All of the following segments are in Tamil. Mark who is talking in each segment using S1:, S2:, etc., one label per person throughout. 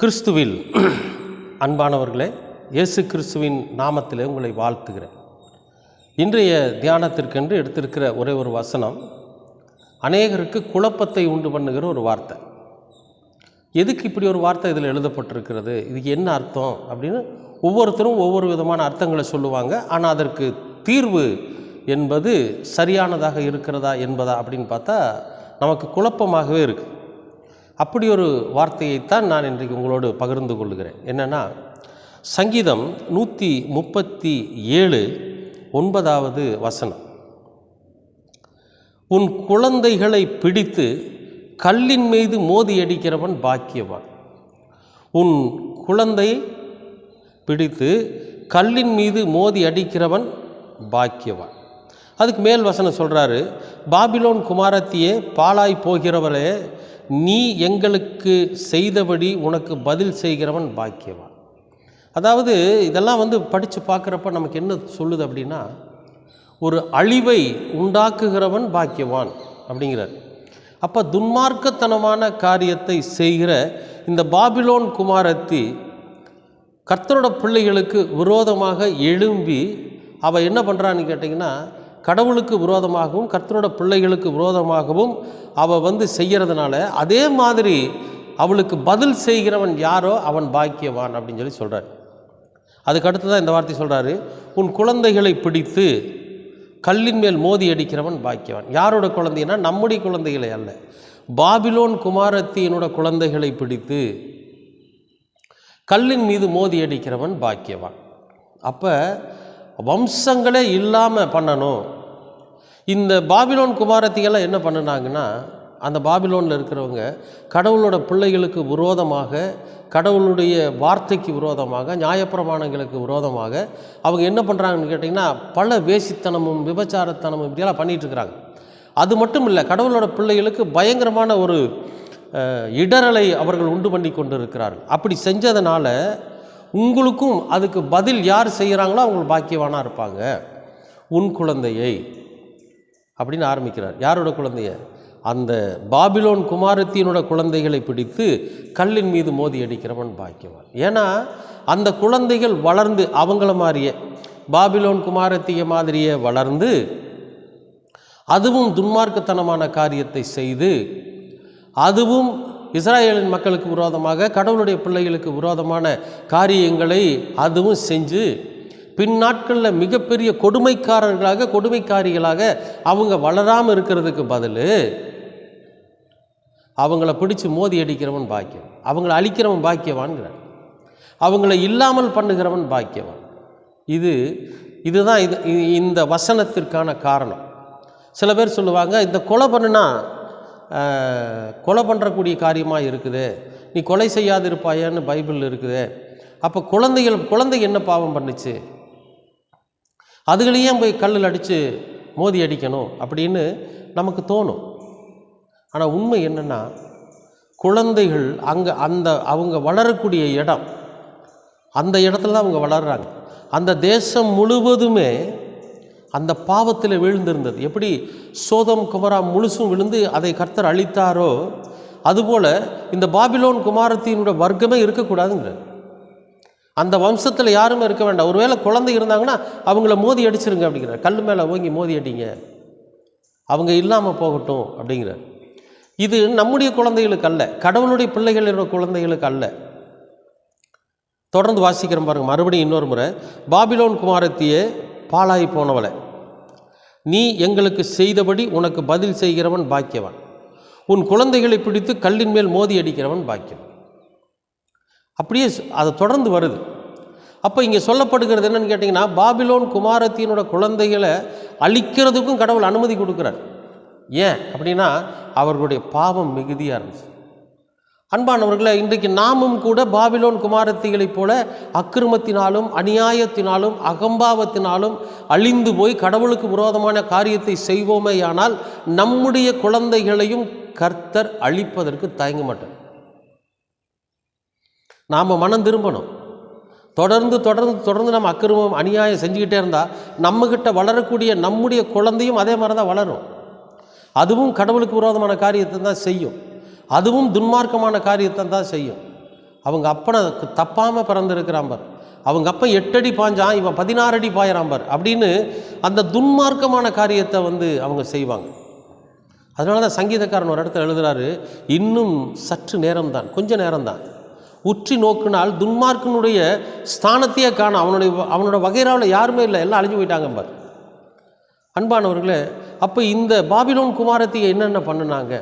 S1: கிறிஸ்துவில் அன்பானவர்களே, இயேசு கிறிஸ்துவின் நாமத்திலே உங்களை வாழ்த்துகிறேன். இன்றைய தியானத்திற்கென்று எடுத்திருக்கிற ஒரே ஒரு வசனம் அநேகருக்கு குழப்பத்தை உண்டு பண்ணுகிற ஒரு வார்த்தை. எதுக்கு இப்படி ஒரு வார்த்தை இதில் எழுதப்பட்டிருக்கிறது, இதுக்கு என்ன அர்த்தம் அப்படின்னு ஒவ்வொருத்தரும் ஒவ்வொரு விதமான அர்த்தங்களை சொல்லுவாங்க. ஆனால் அதற்கு தீர்வு என்பது சரியானதாக இருக்கிறதா என்பதா அப்படின்னு பார்த்தா நமக்கு குழப்பமாகவே இருக்குது. அப்படி ஒரு வார்த்தையைத்தான் நான் இன்றைக்கு உங்களோடு பகிர்ந்து கொள்கிறேன். என்னென்னா, சங்கீதம் 137 9வது வசனம், உன் குழந்தைகளை பிடித்து கல்லின் மீது மோதி அடிக்கிறவன் பாக்கியவான். உன் குழந்தை பிடித்து கல்லின் மீது மோதி அடிக்கிறவன் பாக்கியவான். அதுக்கு மேல் வசனம் சொல்கிறாரு, பாபிலோன் குமாரத்தியே, பாழாய் போகிறவளே, நீ எங்களுக்கு செய்தபடி உனக்கு பதில் செய்கிறவன் பாக்கியவான். அதாவது இதெல்லாம் படித்து பார்க்குறப்ப நமக்கு என்ன சொல்லுது அப்படின்னா, ஒரு அழிவை உண்டாக்குகிறவன் பாக்கியவான் அப்படிங்கிறார். அப்போ துன்மார்க்கத்தனமான காரியத்தை செய்கிற இந்த பாபிலோன் குமாரத்தி கர்த்தரோட பிள்ளைகளுக்கு விரோதமாக எழும்பி அவள் என்ன பண்ணுறான்னு கேட்டிங்கன்னா, கடவுளுக்கு விரோதமாகவும் கர்த்தரோட பிள்ளைகளுக்கு விரோதமாகவும் அவள் செய்கிறதுனால அதே மாதிரி அவளுக்கு பதில் செய்கிறவன் யாரோ அவன் பாக்கியவான் அப்படின்னு சொல்கிறார். அதுக்கு அடுத்து தான் இந்த வார்த்தை சொல்கிறாரு, உன் குழந்தைகளை பிடித்து கல்லின் மேல் மோதி அடிக்கிறவன் பாக்கியவான். யாரோட குழந்தைன்னா, நம்முடைய குழந்தைகளை அல்ல, பாபிலோன் குமாரத்தியினோட குழந்தைகளை பிடித்து கல்லின் மீது மோதி அடிக்கிறவன் பாக்கியவான். அப்போ வம்சங்களே இல்லாமல் பண்ணணும். இந்த பாபிலோன் குமாரத்திகள்லாம் என்ன பண்ணினாங்கன்னா, அந்த பாபிலோனில் இருக்கிறவங்க கடவுளோட பிள்ளைகளுக்கு விரோதமாக, கடவுளுடைய வார்த்தைக்கு விரோதமாக, நியாயப்பிரமாணங்களுக்கு விரோதமாக அவங்க என்ன பண்ணுறாங்கன்னு கேட்டிங்கன்னா, பல வேசித்தனமும் விபச்சாரத்தனமும் இப்படியெல்லாம் பண்ணிகிட்ருக்குறாங்க. அது மட்டும் இல்லை, கடவுளோட பிள்ளைகளுக்கு பயங்கரமான ஒரு இடரலை அவர்கள் உண்டு பண்ணி கொண்டு இருக்கிறார்கள். அப்படி செஞ்சதுனால உங்களுக்கும் அதுக்கு பதில் யார் செய்கிறாங்களோ அவங்க பாக்கியவானாக இருப்பாங்க. உன் குழந்தையை அப்படின்னு ஆரம்பிக்கிறார். யாரோட குழந்தைய? அந்த பாபிலோன் குமாரத்தியினோட குழந்தைகளை பிடித்து கல்லின் மீது மோதி அடிக்கிறவன் பாக்கியவான். ஏன்னா அந்த குழந்தைகள் வளர்ந்து அவங்கள மாதிரியே, பாபிலோன் குமாரத்திய மாதிரியே வளர்ந்து அதுவும் துன்மார்க்கத்தனமான காரியத்தை செய்து, அதுவும் இஸ்ராயேலின் மக்களுக்கு விரோதமாக, கடவுளுடைய பிள்ளைகளுக்கு விரோதமான காரியங்களை அதுவும் செஞ்சு பின்னாட்களில் மிகப்பெரிய கொடுமைக்காரர்களாக, கொடுமைக்காரிகளாக அவங்க வளராமல் இருக்கிறதுக்கு பதில் அவங்கள பிடிச்சி மோதி அடிக்கிறவன் பாக்கியம், அவங்கள அழிக்கிறவன் பாக்கியவான்கிறார், அவங்கள இல்லாமல் பண்ணுகிறவன் பாக்கியவான். இதுதான் இந்த வசனத்திற்கான காரணம். சில பேர் சொல்லுவாங்க, இந்த கொலை பண்ணுனா கொலை பண்ணுறக்கூடிய காரியமாக இருக்குது, நீ கொலை செய்யாது இருப்பாயான்னு பைபிளில் இருக்குது. அப்போ குழந்தை என்ன பாவம் பண்ணுச்சு, அதுகளையும் போய் கல்லில் அடித்து மோதி அடிக்கணும் அப்படின்னு நமக்கு தோணும். ஆனால் உண்மை என்னென்னா, குழந்தைகள் அவங்க வளரக்கூடிய இடம், அந்த இடத்துல தான் அவங்க வளர்கிறாங்க. அந்த தேசம் முழுவதுமே அந்த பாவத்தில் விழுந்திருந்தது. எப்படி சோதம் குமரா முழுசும் விழுந்து அதை கர்த்தர் அழித்தாரோ, அதுபோல் இந்த பாபிலோன் குமாரத்தினுடைய வர்க்கமே இருக்கக்கூடாதுங்கிறது. அந்த வம்சத்தில் யாருமே இருக்க வேண்டாம். ஒருவேளை குழந்தை இருந்தாங்கன்னா அவங்கள மோதி அடிச்சிருங்க அப்படிங்கிறார். கல் மேலே ஓங்கி மோதி அடிங்க, அவங்க இல்லாமல் போகட்டும் அப்படிங்கிறார். இது நம்முடைய குழந்தைகளுக்கு அல்ல, கடவுளுடைய பிள்ளைகளோட குழந்தைகளுக்கு அல்ல. தொடர்ந்து வாசிக்கிறோம் பாருங்கள், மறுபடியும் இன்னொரு முறை, பாபிலோன் குமாரத்தியே, பாழாய் போனவளை, நீ எங்களுக்கு செய்தபடி உனக்கு பதில் செய்கிறவன் பாக்கியவான். உன் குழந்தைகளை பிடித்து கல்லின் மேல் மோதி அடிக்கிறவன் பாக்கியவான். அப்படியே அது தொடர்ந்து வருது. அப்போ இங்கே சொல்லப்படுகிறது என்னன்னு கேட்டிங்கன்னா, பாபிலோன் குமாரத்தினோட குழந்தைகளை அழிக்கிறதுக்கும் கடவுள் அனுமதி கொடுக்குறார். ஏன் அப்படின்னா, அவர்களுடைய பாவம் மிகுதியாக இருந்துச்சு. அன்பானவர்களை, இன்றைக்கு நாமும் கூட பாபிலோன் குமாரத்திகளைப் போல அக்கிரமத்தினாலும் அநியாயத்தினாலும் அகம்பாவத்தினாலும் அழிந்து போய் கடவுளுக்கு விரோதமான காரியத்தை செய்வோமேயானால் நம்முடைய குழந்தைகளையும் கர்த்தர் அழிப்பதற்கு தயங்க மாட்டார். நாம் மனம் திரும்பணும். தொடர்ந்து நம்ம அக்கிரமம் அநியாயம் செஞ்சுக்கிட்டே இருந்தால் நம்மக்கிட்ட வளரக்கூடிய நம்முடைய குழந்தையும் அதே மாதிரி தான் வளரும். அதுவும் கடவுளுக்கு விரோதமான காரியத்தை தான் செய்யும். அதுவும் துன்மார்க்கமான காரியத்தை தான் செய்யும். அவங்க அப்பனை தப்பாமல் பிறந்திருக்கிறான் பார், அவங்க அப்பா 8 அடி பாஞ்சான், இவன் 16 அடி பாயிறான் பார் அப்படின்னு அந்த துன்மார்க்கமான காரியத்தை அவங்க செய்வாங்க. அதனால தான் சங்கீதக்காரன் ஒரு இடத்துல எழுதுகிறாரு, இன்னும் சற்று நேரம்தான், கொஞ்ச நேரம்தான், உற்றி நோக்கினால் துன்மார்க்கனுடைய ஸ்தானத்தையே காணும், அவனோட வகைராவில் யாருமே இல்லை, எல்லாம் அழிஞ்சு போயிட்டாங்க பார். அன்பானவர்களே, அப்போ இந்த பாபிலோன் குமாரத்தியை என்னென்ன பண்ணினாங்க,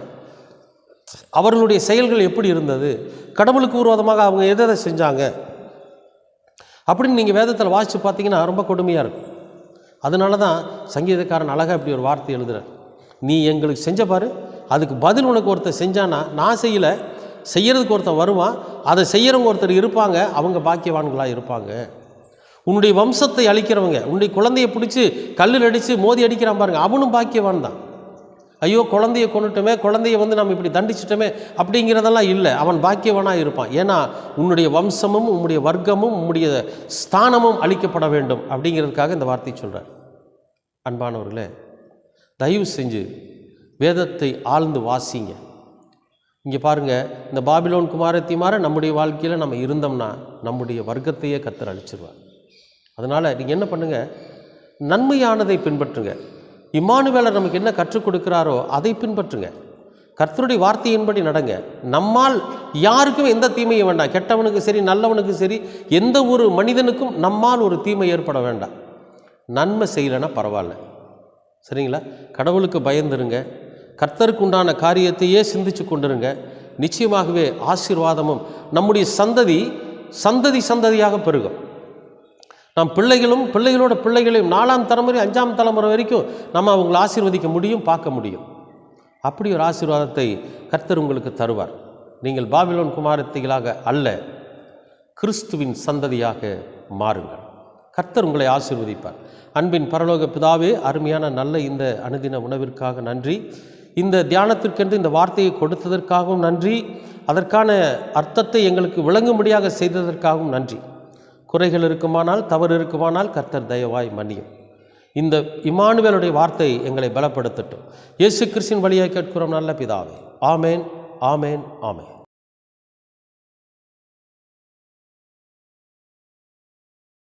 S1: அவர்களுடைய செயல்கள் எப்படி இருந்தது, கடவுளுக்கு விரோதமாக அவங்க எதை செஞ்சாங்க அப்படின்னு நீங்கள் வேதத்தில் வாசித்து பார்த்தீங்கன்னா ரொம்ப கொடுமையாக இருக்கும். அதனால தான் சங்கீதக்காரன் அழகாக இப்படி ஒரு வார்த்தை எழுதுகிறார், நீ எங்களுக்கு செஞ்ச பாரு, அதுக்கு பதில் உனக்கு ஒருத்தர் செஞ்சானா, நான் செய்யலை, செய்கிறதுக்கு ஒருத்தர் வருவான், அதை செய்கிறவங்க ஒருத்தர் இருப்பாங்க, அவங்க பாக்கியவான்களாக இருப்பாங்க. உன்னுடைய வம்சத்தை அழிக்கிறவங்க, உன்னுடைய குழந்தையை பிடிச்சி கல்லில் அடித்து மோதி அடிக்கிறான் பாருங்க, அவனும் பாக்கியவான் தான். ஐயோ குழந்தையை கொண்டுட்டோமே, குழந்தையை நம்ம இப்படி தண்டிச்சிட்டோமே அப்படிங்கிறதெல்லாம் இல்லை, அவன் பாக்கியவனாக இருப்பான். ஏன்னா உன்னுடைய வம்சமும் உன்னுடைய வர்க்கமும் உன்னுடைய ஸ்தானமும் அழிக்கப்பட வேண்டும் அப்படிங்கிறதுக்காக இந்த வார்த்தை சொல்கிறார். அன்பானவர்களே, தயவு செஞ்சு வேதத்தை ஆழ்ந்து வாசிங்க. இங்கே பாருங்கள், இந்த பாபிலோன் குமாரத்தி மாற நம்முடைய வாழ்க்கையில் நம்ம இருந்தோம்னா நம்முடைய வர்க்கத்தையே கர்த்தர் அழிச்சிருவார். அதனால் நீங்கள் என்ன பண்ணுங்கள், நன்மையானதை பின்பற்றுங்க. இம்மானுவேலர் நமக்கு என்ன கற்றுக் கொடுக்குறாரோ அதை பின்பற்றுங்க. கர்த்தருடைய வார்த்தையின்படி நடங்க. நம்மால் யாருக்கும் எந்த தீமையும் வேண்டாம், கெட்டவனுக்கு சரி நல்லவனுக்கு சரி எந்த ஒரு மனிதனுக்கும் நம்மால் ஒரு தீமை ஏற்பட வேண்டாம். நன்மை செய்யலைன்னா பரவாயில்ல, சரிங்களா? கடவுளுக்கு பயந்துருங்க, கர்த்தருக்கு உண்டான காரியத்தையே சிந்திச்சு கொண்டிருங்க. நிச்சயமாகவே ஆசீர்வாதமும் நம்முடைய சந்ததி சந்ததியாக பெருகும். நம் பிள்ளைகளோட பிள்ளைகளையும் 4ஆம் தலைமுறை 5ஆம் தலைமுறை வரைக்கும் நம்ம அவங்களை ஆசீர்வதிக்க முடியும், பார்க்க முடியும். அப்படி ஒரு ஆசீர்வாதத்தை கர்த்தர் உங்களுக்கு தருவார். நீங்கள் பாபிலோன் குமாரத்திகளாக அல்ல, கிறிஸ்துவின் சந்ததியாக மாறுங்கள். கர்த்தர் உங்களை ஆசீர்வதிப்பார். அன்பின் பரலோக பிதாவே, அருமையான நல்ல இந்த அனுதின உணவிற்காக நன்றி. இந்த தியானத்திற்கென்று இந்த வார்த்தையை கொடுத்ததற்காகவும் நன்றி. அதற்கான அர்த்தத்தை எங்களுக்கு விளங்கும்படியாக செய்ததற்காகவும் நன்றி. குறைகள் இருக்குமானால், தவறு இருக்குமானால் கர்த்தர் தயவாய் மன்னியும். இந்த இம்மானுவேலுடைய வார்த்தை எங்களை பலப்படுத்தட்டும். இயேசு கிறிஸ்துவின் வழியாக கேட்கிறோம் நல்ல பிதாவே. ஆமேன், ஆமேன், ஆமேன்.